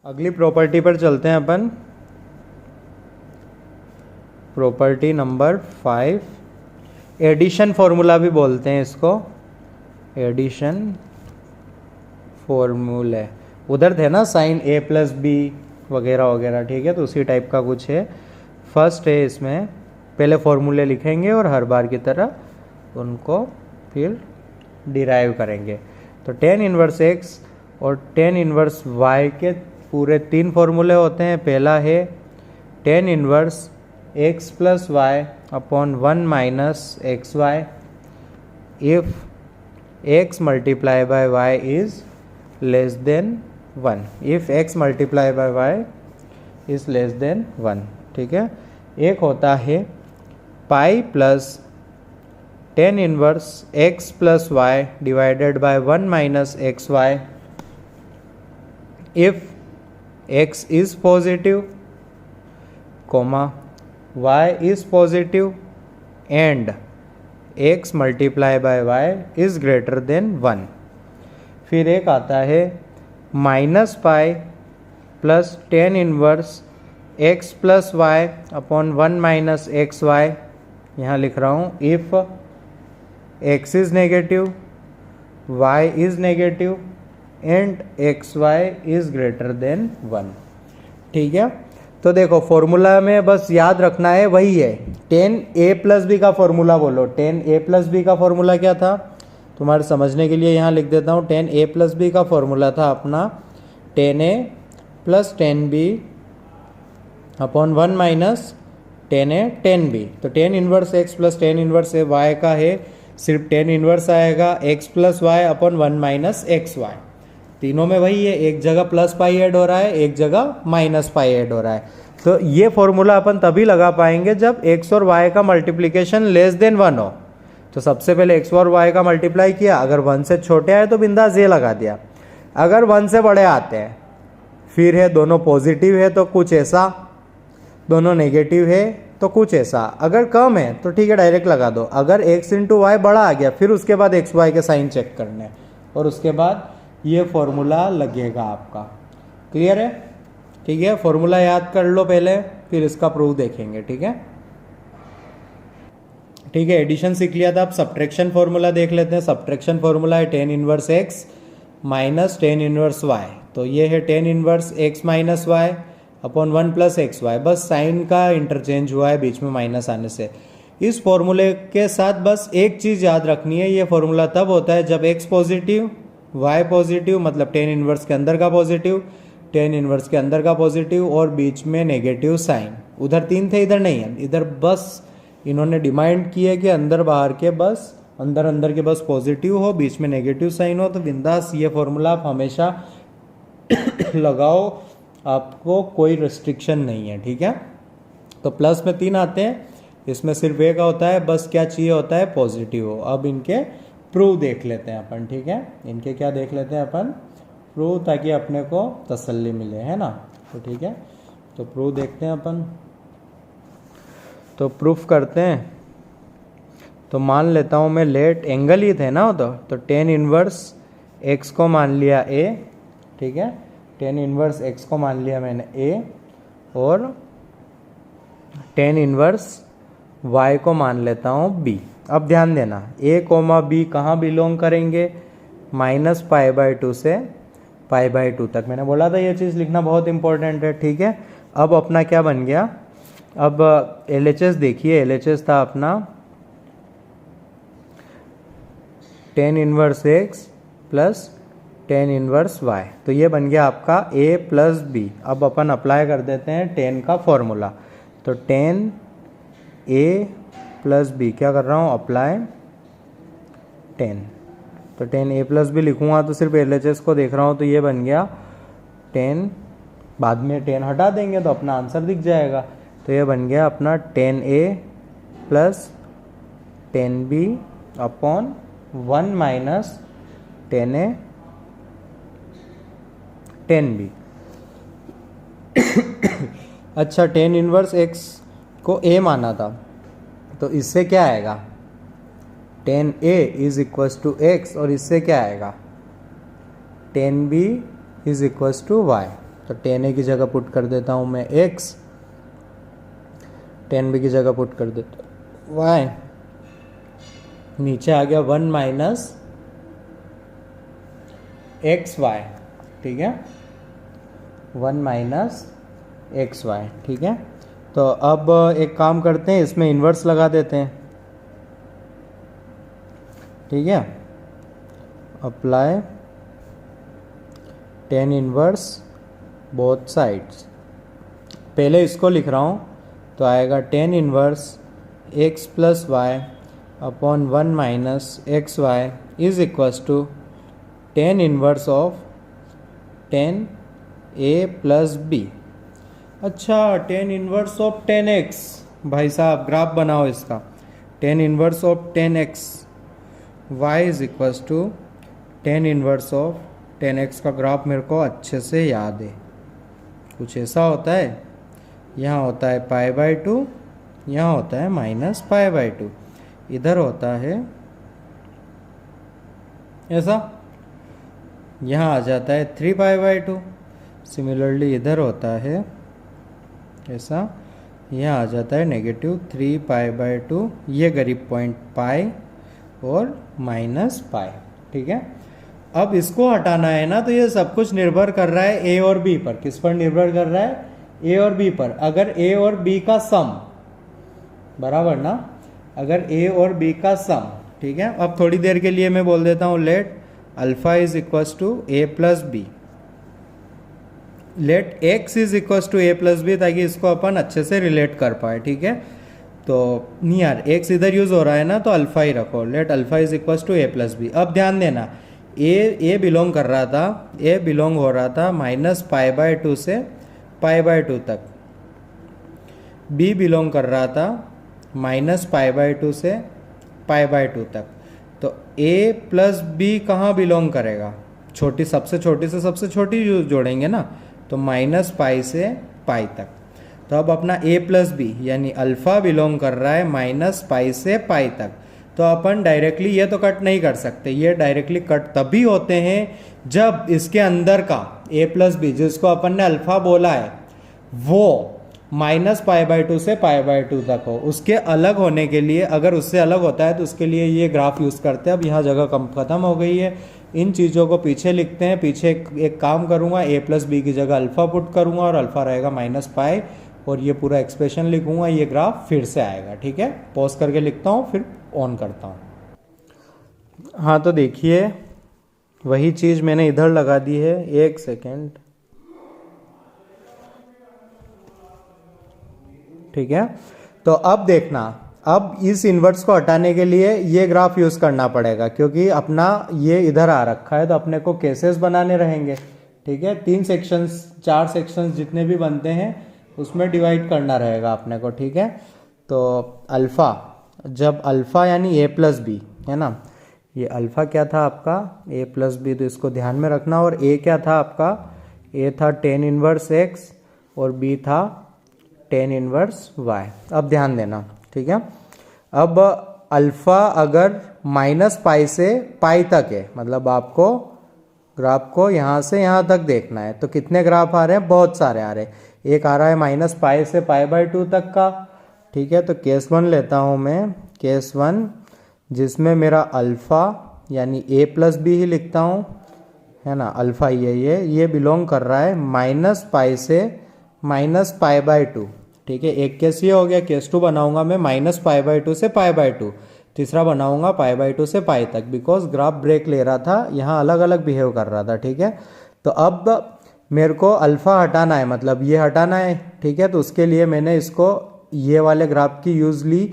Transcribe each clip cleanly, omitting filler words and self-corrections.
अगली प्रॉपर्टी पर चलते हैं अपन। प्रॉपर्टी नंबर 5, एडिशन फॉर्मूला भी बोलते हैं इसको, एडिशन फॉर्मूले। उधर थे ना साइन ए प्लस बी वगैरह वगैरह, ठीक है, तो उसी टाइप का कुछ है। फर्स्ट है, इसमें पहले फॉर्मूले लिखेंगे और हर बार की तरह उनको फिर डिराइव करेंगे। तो tan इनवर्स x और tan इनवर्स y के पूरे 3 फॉर्मूले होते हैं। पहला है tan inverse x plus y upon 1 minus x y if x multiply by y is less than 1, if x multiply by y is less than 1, ठीक है। एक होता है pi plus tan inverse x plus y divided by 1 minus x y if x is positive comma y is positive and x multiply by y is greater than 1। फिर एक आता है minus pi plus tan inverse x plus y upon 1 minus x y, यहाँ लिख रहा हूँ if x is negative y is negative and x y is greater than 1, ठीक है। तो देखो फॉर्मूला में बस याद रखना है वही है, tan a प्लस बी का फॉर्मूला बोलो। tan a प्लस बी का फॉर्मूला क्या था, तुम्हारे समझने के लिए यहाँ लिख देता हूँ। tan a प्लस बी का फॉर्मूला था अपना tan a plus tan b upon 1 minus tan a tan b। तो tan inverse x plus tan inverse y का है सिर्फ tan इनवर्स आएगा x plus y upon 1 minus x y. तीनों में वही है, एक जगह प्लस पाई ऐड हो रहा है, एक जगह माइनस पाई ऐड हो रहा है। तो ये फॉर्मूला अपन तभी लगा पाएंगे जब x और y का मल्टीप्लिकेशन लेस देन 1 हो। तो सबसे पहले x और y का मल्टीप्लाई किया, अगर 1 से छोटे आए तो बिंदास ये लगा दिया, अगर 1 से बड़े आते हैं फिर है दोनों पॉजिटिव है तो कुछ ऐसा, दोनों नेगेटिव है तो कुछ ऐसा, अगर कम है तो ठीक है डायरेक्ट लगा दो। अगर x इंटू वाई बड़ा आ गया फिर उसके बाद एक्स वाई के साइन चेक करने और उसके बाद ये फॉर्मूला लगेगा आपका। क्लियर है, ठीक है। फॉर्मूला याद कर लो पहले, फिर इसका प्रूफ देखेंगे, ठीक है। ठीक है, एडिशन सीख लिया था, अब सब्ट्रैक्शन फॉर्मूला देख लेते हैं। सब्ट्रैक्शन फॉर्मूला है tan inverse x minus tan inverse y। तो ये है tan inverse x minus y upon 1 plus x y, बस साइन का इंटरचेंज हुआ है बीच में माइनस आने से। इस फॉर्मूले के साथ बस एक चीज़ याद रखनी है, ये फॉर्मूला तब होता है जब x पॉजिटिव y पॉजिटिव, मतलब tan इनवर्स के अंदर का पॉजिटिव, tan इनवर्स के अंदर का पॉजिटिव और बीच में नेगेटिव साइन। उधर 3 थे, इधर नहीं है, इधर बस इन्होंने डिमांड की है कि अंदर बाहर के बस अंदर अंदर के बस पॉजिटिव हो, बीच में नेगेटिव साइन हो। तो बिंदास ये फॉर्मूला आप हमेशा लगाओ, आपको कोई रिस्ट्रिक्शन नहीं है, ठीक है। तो प्लस में 3 आते हैं, इसमें सिर्फ एक होता है, बस क्या चाहिए होता है पॉजिटिव हो। अब इनके प्रूफ देख लेते हैं अपन, ठीक है। इनके क्या देख लेते हैं अपन, प्रूफ, ताकि अपने को तसल्ली मिले, है ना। तो ठीक है, तो प्रूफ देखते हैं अपन। तो प्रूफ करते हैं। तो मान लेता हूँ मैं, लेट एंगल ही थे ना वो, तो tan इनवर्स x को मान लिया a, ठीक है। tan इनवर्स x को मान लिया मैंने a और tan इनवर्स y को मान लेता हूँ b। अब ध्यान देना a कोमा b कहाँ बिलोंग करेंगे, माइनस पाई बाई 2 से पाई बाई 2 तक। मैंने बोला था ये चीज़ लिखना बहुत इंपॉर्टेंट है, ठीक है। अब अपना क्या बन गया, अब LHS देखिए, LHS था अपना tan inverse x plus tan inverse y। तो ये बन गया आपका a प्लस b। अब अपन अप्लाई कर देते हैं tan का फॉर्मूला। तो tan a प्लस b, क्या कर रहा हूँ, अप्लाई tan। तो tan a प्लस b लिखूँगा तो सिर्फ LHS को देख रहा हूँ, तो ये बन गया tan, बाद में tan हटा देंगे तो अपना आंसर दिख जाएगा। तो ये बन गया अपना tan a plus tan b upon 1 minus tan a tan b। अच्छा, tan इनवर्स x को a माना था, तो इससे क्या आएगा, tan a is equals to x, और इससे क्या आएगा tan b is equals to y। तो टेन ए की जगह पुट कर देता हूँ मैं एक्स, टेन बी की जगह पुट कर देता हूँ वाई, नीचे आ गया 1 माइनस एक्स वाई, ठीक है, 1 माइनस एक्स वाई, ठीक है। तो अब एक काम करते हैं, इसमें इन्वर्स लगा देते हैं, ठीक है। Apply tan inverse both sides, पहले इसको लिख रहा हूँ तो आएगा tan inverse x plus y upon 1 minus x y is equals to tan inverse of tan a plus b. अच्छा, tan inverse of tan x, भाई साहब ग्राफ बनाओ इसका, tan inverse of tan x y is equals to tan inverse of tan x का graph मेरे को अच्छे से याद है, कुछ ऐसा होता है, यहाँ होता है पाई बाई टू, यहाँ होता है माइनस पाई बाई टू, इधर होता है ऐसा, यहाँ आ जाता है 3 पाई बाई टू, सिमिलरली इधर होता है ऐसा, यहाँ आ जाता है नेगेटिव 3 पाई बाई टू, ये करीब पॉइंट पाई और माइनस पाई, ठीक है। अब इसको हटाना है ना, तो ये सब कुछ निर्भर कर रहा है ए और बी पर। किस पर निर्भर कर रहा है? ए और बी पर। अगर ए और बी का सम, बराबर ना, अगर ए और बी का सम, ठीक है। अब थोड़ी देर के लिए मैं बोल देता हूं let alpha is equals to a plus b, let x is equals to a plus b, ताकि इसको अपन अच्छे से रिलेट कर पाए, ठीक है। तो नहीं यार, एक्स इधर यूज हो रहा है ना, तो अल्फा ही रखो, let alpha is equals to a plus b. अब ध्यान देना, ए बिलोंग कर रहा था, ए बिलोंग हो रहा था माइनस पाई बाय टू से पाई बाय टू तक, बी बिलोंग कर रहा था माइनस पाई बाय टू से पाई बाय टू तक। तो ए प्लस बी कहाँ बिलोंग करेगा? छोटी, सबसे छोटी से सबसे छोटी जोड़ेंगे ना, तो माइनस पाई से पाई तक। तो अब अपना ए प्लस बी यानी अल्फा बिलोंग कर रहा है माइनस पाई से पाई तक। तो अपन डायरेक्टली ये तो कट नहीं कर सकते, ये डायरेक्टली कट तभी होते हैं जब इसके अंदर का ए प्लस बी, जिसको अपन ने अल्फा बोला है, वो माइनस पाई बाय टू से पाई बाय टू तक हो। उसके अलग होने के लिए, अगर उससे अलग होता है तो उसके लिए ये ग्राफ यूज करते हैं। अब यहाँ जगह कम खत्म हो गई है, इन चीज़ों को पीछे लिखते हैं। पीछे एक काम करूंगा, ए प्लस बी की जगह अल्फा पुट करूंगा और अल्फा रहेगा माइनस पाई, और ये पूरा एक्सप्रेशन लिखूंगा, ये ग्राफ फिर से आएगा, ठीक है। पॉज करके लिखता हूँ, फिर ऑन करता हूँ। हाँ, तो देखिए वही चीज़ मैंने इधर लगा दी है, एक सेकेंड, ठीक है। तो अब देखना, अब इस इन्वर्स को हटाने के लिए ये ग्राफ यूज करना पड़ेगा, क्योंकि अपना ये इधर आ रखा है, तो अपने को केसेस बनाने रहेंगे, ठीक है। 3 सेक्शंस 4 सेक्शंस जितने भी बनते हैं उसमें डिवाइड करना रहेगा अपने को, ठीक है। तो अल्फा, जब अल्फा यानी ए प्लस बी है ना, ये अल्फा क्या था आपका? ए प्लस बी, तो इसको ध्यान में रखना। और ए क्या था आपका? ए था टेन इनवर्स एक्स और बी था टेन इनवर्स वाई। अब ध्यान देना, ठीक है। अब अल्फा अगर माइनस पाई से पाई तक है, मतलब आपको ग्राफ को यहाँ से यहाँ तक देखना है, तो कितने ग्राफ आ रहे हैं? बहुत सारे आ रहे हैं। एक आ रहा है माइनस पाई से पाई बाय टू तक का, ठीक है। तो केस 1 लेता हूँ मैं, केस 1 जिसमें मेरा अल्फा यानी ए प्लस बी ही लिखता हूँ, है ना। अल्फा ये बिलोंग कर रहा है माइनस पाई से माइनस पाई बाय टू, ठीक है। एक केस ये हो गया। केस 2 बनाऊंगा मैं माइनस पाई बाय टू से पाई बाय टू, तीसरा बनाऊंगा पाई बाय टू से पाई तक, बिकॉज ग्राफ ब्रेक ले रहा था, यहाँ अलग अलग बिहेव कर रहा था, ठीक है। तो अब मेरे को अल्फा हटाना है, मतलब ये हटाना है, ठीक है। तो उसके लिए मैंने इसको ये वाले ग्राफ की यूज ली,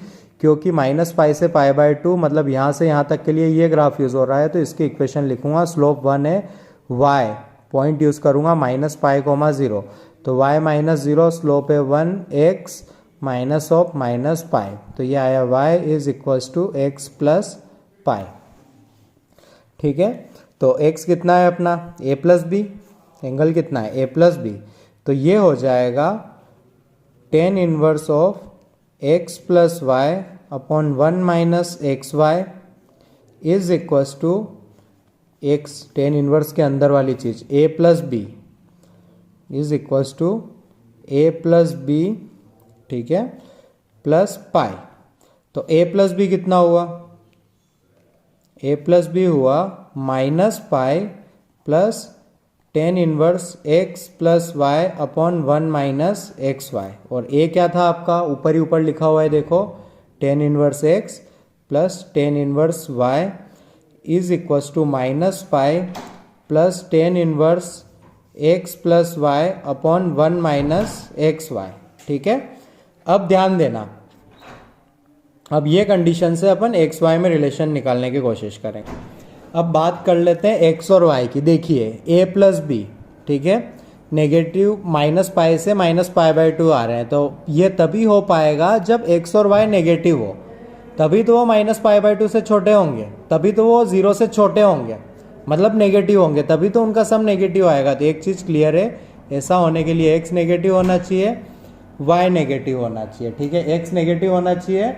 क्योंकि माइनस पाई से पाई बाय टू मतलब यहाँ से यहाँ तक के लिए ये ग्राफ यूज हो रहा है। तो इसकी इक्वेशन लिखूंगा, स्लोप 1 है, वाई पॉइंट यूज करूंगा माइनस पाई कोमा 0, तो वाई माइनस 0, स्लोप है 1, x minus of minus pi, तो ये आया y is equals to x plus pi, ठीक है। तो एक्स कितना है अपना? ए प्लस बी, एंगल कितना है? ए प्लस बी, तो ये हो जाएगा tan inverse of x plus y upon 1 minus x y is equals to x, tan inverse के अंदर वाली चीज a plus b, is equals to a plus b, ठीक है, प्लस पाई। तो ए प्लस बी कितना हुआ, ए प्लस बी हुआ minus pi plus ten inverse x plus y upon 1 minus x y. और ए क्या था आपका, ऊपर ही ऊपर लिखा हुआ है देखो, tan inverse x plus ten inverse y is equals to minus pi plus ten inverse x plus y upon 1 minus x y, ठीक है। अब ध्यान देना, अब ये कंडीशन से अपन एक्स वाई में रिलेशन निकालने की कोशिश करेंगे। अब बात कर लेते हैं एक्स और वाई की। देखिए ए प्लस बी, ठीक है, नेगेटिव माइनस पाई से माइनस पाई बाई 2 आ रहे हैं, तो ये तभी हो पाएगा जब एक्स और वाई नेगेटिव हो, तभी तो वो माइनस पाई बाई 2 से छोटे होंगे, तभी तो वो 0 से छोटे होंगे, मतलब नेगेटिव होंगे, तभी तो उनका सम नेगेटिव आएगा। तो एक चीज़ क्लियर है, ऐसा होने के लिए एक्स नेगेटिव होना चाहिए, वाई नेगेटिव होना चाहिए, ठीक है, एक्स नेगेटिव होना चाहिए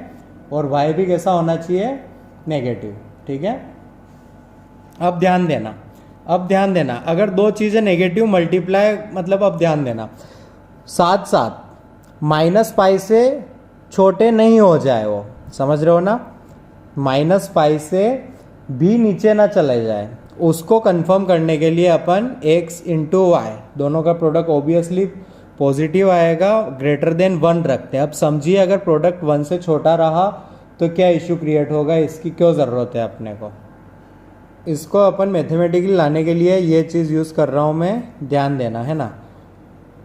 और वाई भी कैसा होना चाहिए, नेगेटिव, ठीक है। अब ध्यान देना, अब ध्यान देना, अगर दो चीज़ें नेगेटिव मल्टीप्लाई, मतलब अब ध्यान देना, साथ साथ माइनस पाई से छोटे नहीं हो जाए वो, समझ रहे हो ना, माइनस पाई से भी नीचे ना चले जाए, उसको कंफर्म करने के लिए अपन x इंटू वाई दोनों का प्रोडक्ट ऑब्वियसली पॉजिटिव आएगा, ग्रेटर देन 1 रखते हैं। अब समझिए अगर प्रोडक्ट 1 से छोटा रहा तो क्या इश्यू क्रिएट होगा, इसकी क्यों ज़रूरत है अपने को, इसको अपन मैथमेटिकली लाने के लिए ये चीज़ यूज़ कर रहा हूँ मैं, ध्यान देना है ना।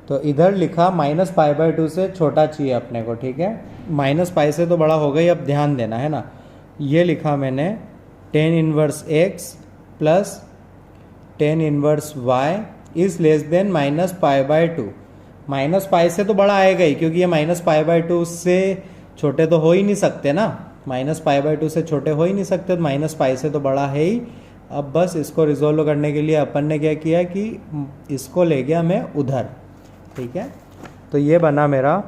तो इधर लिखा माइनस पाई बाई 2 से छोटा चाहिए अपने को, ठीक है, माइनस पाई से तो बड़ा हो गई, अब ध्यान देना है ना। ये लिखा मैंने tan inverse x plus ten inverse y is less than minus pi by 2। Minus pi से तो बड़ा आएगा ही, क्योंकि ये माइनस पाई बाई 2 से छोटे तो हो ही नहीं सकते ना, माइनस पाई बाई 2 से छोटे हो ही नहीं सकते, तो माइनस पाई से तो बड़ा है ही। अब बस इसको रिजोल्व करने के लिए अपन ने क्या किया कि इसको ले गया मैं उधर, ठीक है। तो ये बना मेरा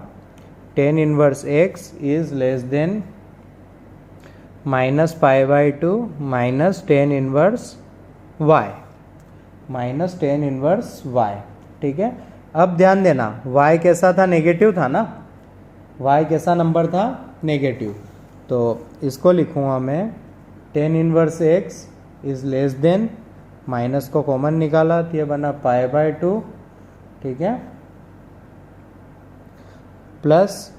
ten inverse x is less than minus pi by 2 minus tan inverse y, minus tan inverse y, ठीक है। अब ध्यान देना, y कैसा था, नेगेटिव था ना, y कैसा नंबर था, नेगेटिव। तो इसको लिखूँगा मैं ten inverse x is less than, minus को कॉमन निकाला तो ये बना पाई बाई 2, ठीक है, प्लस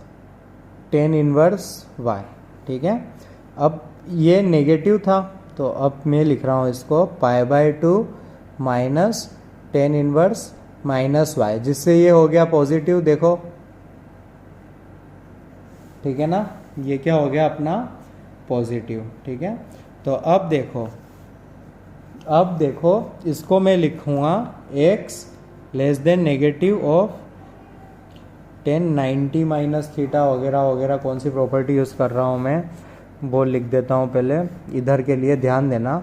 टेन इनवर्स y, ठीक है। अब ये नेगेटिव था तो अब मैं लिख रहा हूँ इसको pi by 2 minus tan inverse minus y, जिससे ये हो गया पॉजिटिव, देखो, ठीक है ना, ये क्या हो गया अपना पॉजिटिव, ठीक है। तो अब देखो, अब देखो इसको मैं लिखूँगा x less than negative of 1090 minus theta वगैरह वगैरह, कौन सी प्रॉपर्टी यूज़ कर रहा हूँ मैं वो लिख देता हूँ पहले इधर के लिए, ध्यान देना,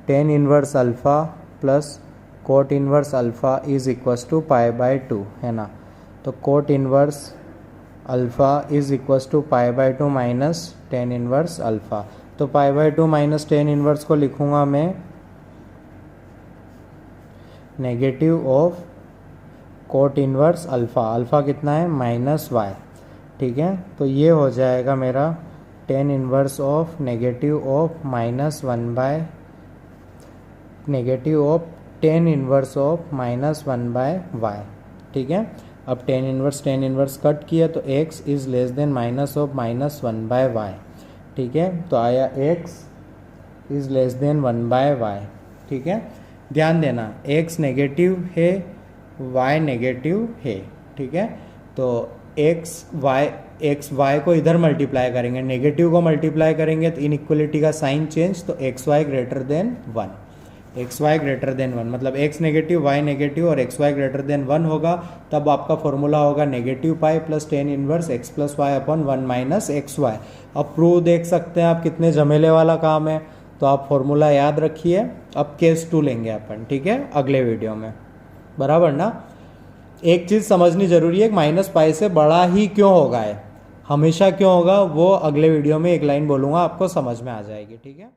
tan inverse alpha plus cot inverse alpha is equals to pi by 2, है ना। तो cot inverse alpha is equals to pi by 2 minus tan inverse alpha. तो pi by 2 minus tan inverse को लिखूँगा मैं negative of cot inverse alpha, alpha कितना है minus Y, ठीक है। तो ये हो जाएगा मेरा ten inverse of negative of minus 1 by negative of ten inverse of minus 1 by y, ठीक है। अब टेन इनवर्स कट किया तो x is less than minus of minus 1 by y, ठीक है। तो आया x is less than 1 by y, ठीक है। ध्यान देना x नेगेटिव है, y नेगेटिव है, ठीक है। तो x y को इधर मल्टीप्लाई करेंगे, नेगेटिव को मल्टीप्लाई करेंगे तो इनइक्वलिटी का साइन चेंज, तो x y greater than 1, x y greater than 1 मतलब x नेगेटिव y नेगेटिव और एक्स वाई ग्रेटर देन 1 होगा, तब आपका फॉर्मूला होगा negative pi plus ten inverse x plus y upon 1 minus x y. अब prove देख सकते हैं आप, कितने झमेले वाला काम है, तो आप फॉर्मूला याद रखिए। अब केस 2 लेंगे अपन, ठीक है, अगले वीडियो में, बराबर ना। एक चीज़ समझनी जरूरी है, माइनस पाई से बड़ा ही क्यों होगा, है हमेशा क्यों होगा, वो अगले वीडियो में एक लाइन बोलूँगा, आपको समझ में आ जाएगी, ठीक है।